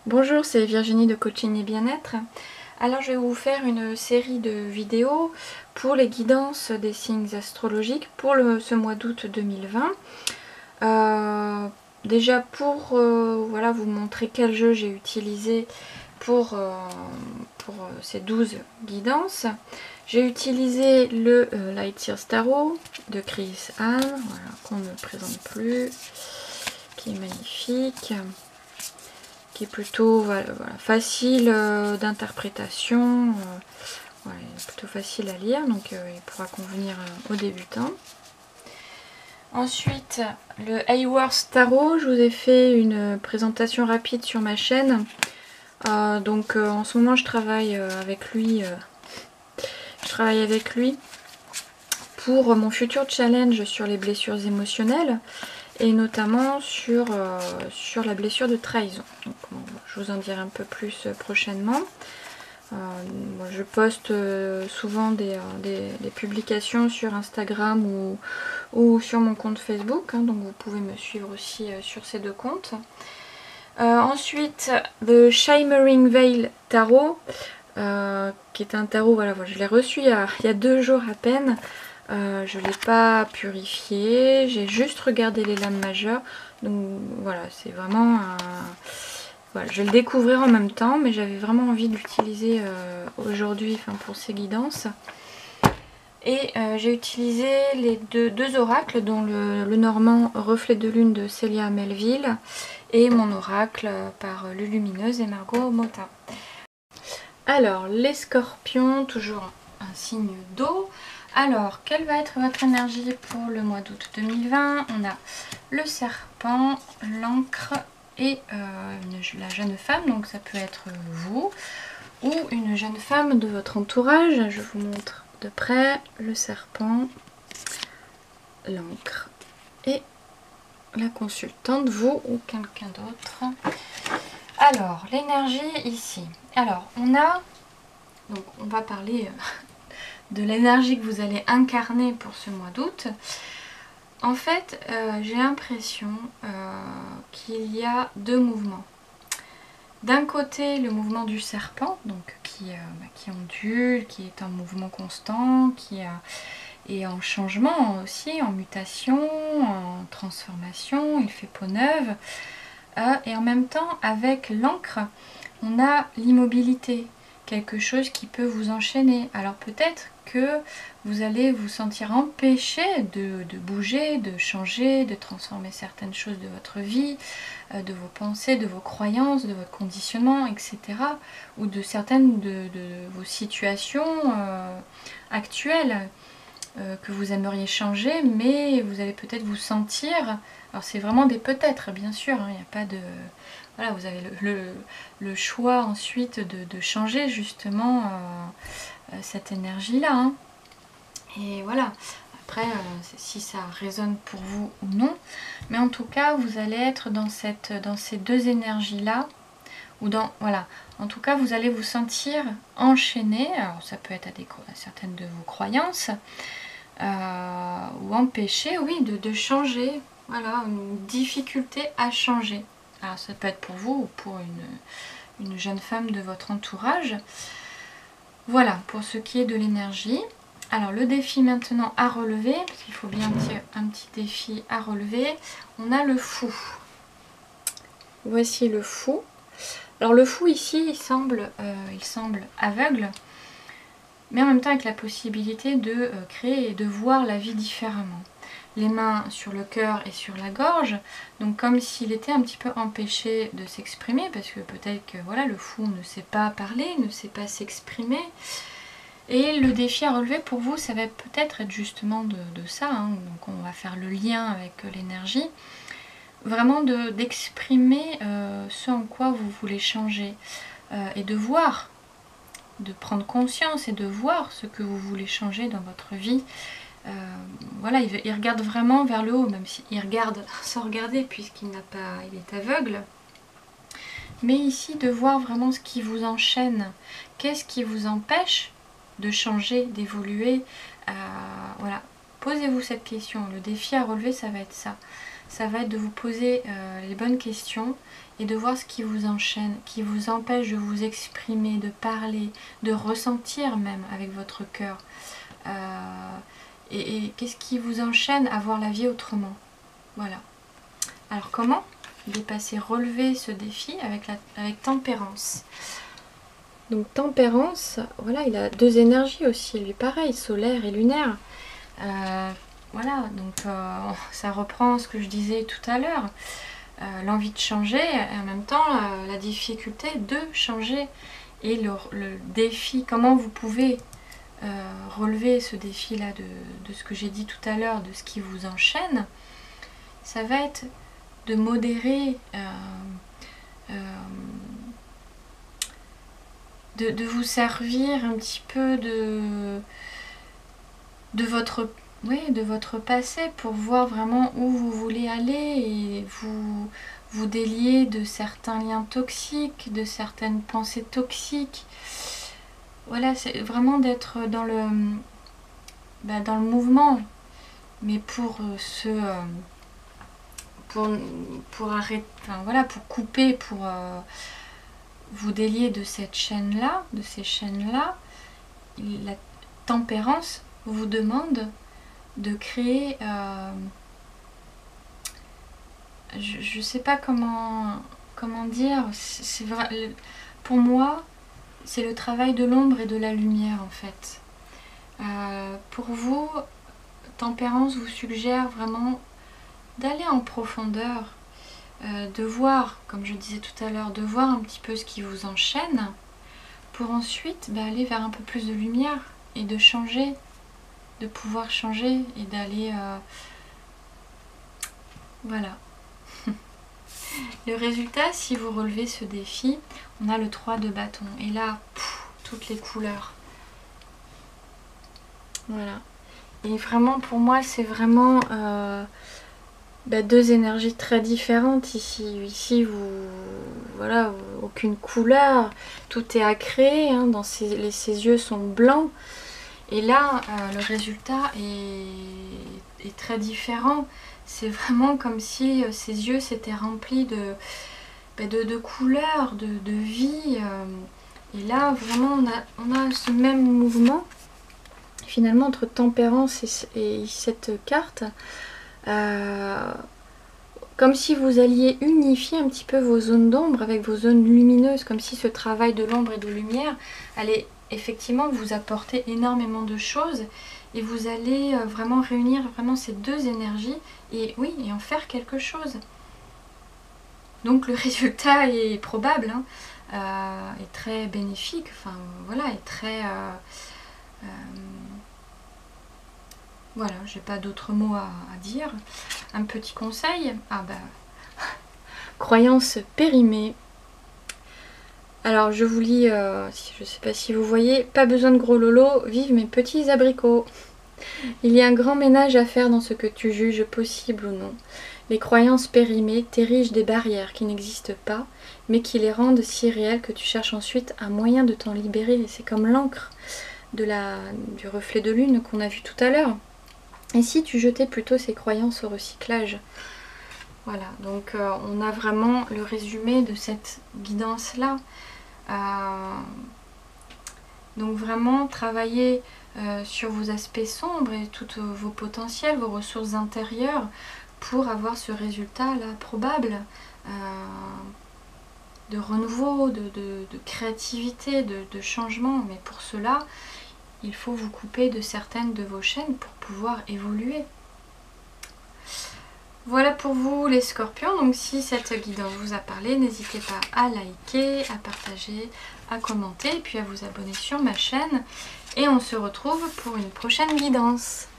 Bonjour, c'est Virginie de Coaching et Bien-être. Alors je vais vous faire une série de vidéos pour les guidances des signes astrologiques pour ce mois d'août 2020. Déjà pour voilà, vous montrer quel jeu j'ai utilisé pour ces 12 guidances. J'ai utilisé le Light Years Tarot de Chris Hahn, voilà, qu'on ne présente plus, qui est magnifique, qui est plutôt voilà, facile d'interprétation, voilà, plutôt facile à lire, donc il pourra convenir aux débutants. Ensuite, le Hayworth Tarot, je vous ai fait une présentation rapide sur ma chaîne. En ce moment je travaille avec lui. Pour mon futur challenge sur les blessures émotionnelles et notamment sur la blessure de trahison. Donc, bon, je vous en dirai un peu plus prochainement. Je poste souvent des publications sur Instagram ou sur mon compte Facebook, donc vous pouvez me suivre aussi sur ces deux comptes. Ensuite, The Shimmering Veil Tarot, qui est un tarot, voilà, je l'ai reçu il y a 2 jours à peine. Je ne l'ai pas purifié, j'ai juste regardé les lames majeures. Donc voilà, c'est vraiment un... Voilà, je vais le découvrir en même temps, mais j'avais vraiment envie de l'utiliser aujourd'hui, pour ces guidances. Et j'ai utilisé les deux oracles, dont le normand Reflet de Lune de Célia Melville et mon oracle par Lulumineuse et Margot Motta. Alors, les scorpions, toujours un signe d'eau. Alors, quelle va être votre énergie pour le mois d'août 2020? On a le serpent, l'encre et la jeune femme, donc ça peut être vous ou une jeune femme de votre entourage. Je vous montre de près le serpent, l'encre et la consultante, vous ou quelqu'un d'autre. Alors, l'énergie ici. Alors, on va parler de l'énergie que vous allez incarner pour ce mois d'août. En fait, j'ai l'impression qu'il y a 2 mouvements. D'un côté, le mouvement du serpent, donc qui ondule, qui est en mouvement constant, qui est en changement aussi, en mutation, en transformation, il fait peau neuve. Et en même temps, avec l'encre, on a l'immobilité, quelque chose qui peut vous enchaîner. Alors peut-être que vous allez vous sentir empêché de bouger, de changer, de transformer certaines choses de votre vie, de vos pensées, de vos croyances, de votre conditionnement, etc. Ou de certaines de vos situations actuelles que vous aimeriez changer, mais vous allez peut-être vous sentir... Alors c'est vraiment des peut-être, bien sûr, il n'y a pas de... Voilà, vous avez le choix ensuite de changer justement cette énergie-là. Et voilà, après, si ça résonne pour vous ou non. Mais en tout cas, vous allez être dans ces 2 énergies-là. Voilà, en tout cas, vous allez vous sentir enchaîné. Alors ça peut être à certaines de vos croyances. Ou empêché, oui, de changer. Voilà, une difficulté à changer. Alors ça peut être pour vous ou pour une jeune femme de votre entourage. Voilà, pour ce qui est de l'énergie. Alors le défi maintenant à relever, parce qu'il faut bien un petit défi à relever, on a le fou. Voici le fou. Alors le fou ici, il semble aveugle, mais en même temps avec la possibilité de créer et de voir la vie différemment. Les mains sur le cœur et sur la gorge, donc comme s'il était un petit peu empêché de s'exprimer, parce que peut-être que voilà, le fou ne sait pas parler, ne sait pas s'exprimer. Et le défi à relever pour vous, ça va peut-être être justement de ça, donc on va faire le lien avec l'énergie, vraiment d'exprimer ce en quoi vous voulez changer, et de voir, de prendre conscience et de voir ce que vous voulez changer dans votre vie. Voilà, il regarde vraiment vers le haut, même s'il regarde sans regarder puisqu'il il est aveugle. Mais ici, de voir vraiment ce qui vous enchaîne, qu'est-ce qui vous empêche de changer, d'évoluer, voilà, posez-vous cette question. Le défi à relever, ça va être ça. Ça va être de vous poser les bonnes questions et de voir ce qui vous enchaîne, qui vous empêche de vous exprimer, de parler, de ressentir même avec votre cœur. Et qu'est-ce qui vous enchaîne à voir la vie autrement? Voilà. Alors comment dépasser, relever ce défi avec tempérance? Donc tempérance, voilà, il a deux énergies aussi, lui pareil, solaire et lunaire. Voilà, donc ça reprend ce que je disais tout à l'heure. L'envie de changer et en même temps la difficulté de changer. Et le défi, comment vous pouvez relever ce défi-là de ce que j'ai dit tout à l'heure, de ce qui vous enchaîne, ça va être de modérer, de vous servir un petit peu de votre passé pour voir vraiment où vous voulez aller et vous délier de certains liens toxiques, de certaines pensées toxiques. Voilà, c'est vraiment d'être dans le mouvement, mais pour arrêter, enfin voilà, pour couper, pour vous délier de cette chaîne-là, de ces chaînes-là. La tempérance vous demande de créer, je sais pas comment dire, c'est vrai, pour moi c'est le travail de l'ombre et de la lumière en fait. Pour vous, tempérance vous suggère vraiment d'aller en profondeur, de voir, comme je disais tout à l'heure, de voir un petit peu ce qui vous enchaîne pour ensuite aller vers un peu plus de lumière et de changer, de pouvoir changer et d'aller voilà. Le résultat, si vous relevez ce défi, on a le 3 de bâton et là toutes les couleurs, voilà. Et vraiment pour moi c'est vraiment deux énergies très différentes ici vous voilà, aucune couleur, tout est à créer, hein, ses yeux sont blancs. Et là, le résultat est très différent. C'est vraiment comme si ses yeux s'étaient remplis de couleurs, de vie. Et là, vraiment, on a ce même mouvement, finalement, entre tempérance et cette carte. Comme si vous alliez unifier un petit peu vos zones d'ombre avec vos zones lumineuses, comme si ce travail de l'ombre et de lumière allait effectivement vous apporter énormément de choses et vous allez vraiment réunir vraiment ces deux énergies et oui, et en faire quelque chose. Donc le résultat est probable, hein, est très bénéfique, enfin voilà, est très voilà, j'ai pas d'autres mots à dire. Un petit conseil, croyance périmée. Alors je vous lis, je sais pas si vous voyez, pas besoin de gros lolo, vive mes petits abricots. Il y a un grand ménage à faire dans ce que tu juges possible ou non. Les croyances périmées t'érigent des barrières qui n'existent pas, mais qui les rendent si réelles que tu cherches ensuite un moyen de t'en libérer. Et c'est comme l'encre du reflet de lune qu'on a vu tout à l'heure. Et si tu jetais plutôt ces croyances au recyclage? Voilà, donc on a vraiment le résumé de cette guidance-là. Donc vraiment travailler sur vos aspects sombres et tous vos potentiels, vos ressources intérieures pour avoir ce résultat-là probable de renouveau, de créativité, de changement. Mais pour cela, il faut vous couper de certaines de vos chaînes pour pouvoir évoluer. Voilà pour vous les scorpions. Donc si cette guidance vous a parlé, n'hésitez pas à liker, à partager, à commenter et puis à vous abonner sur ma chaîne. Et on se retrouve pour une prochaine guidance.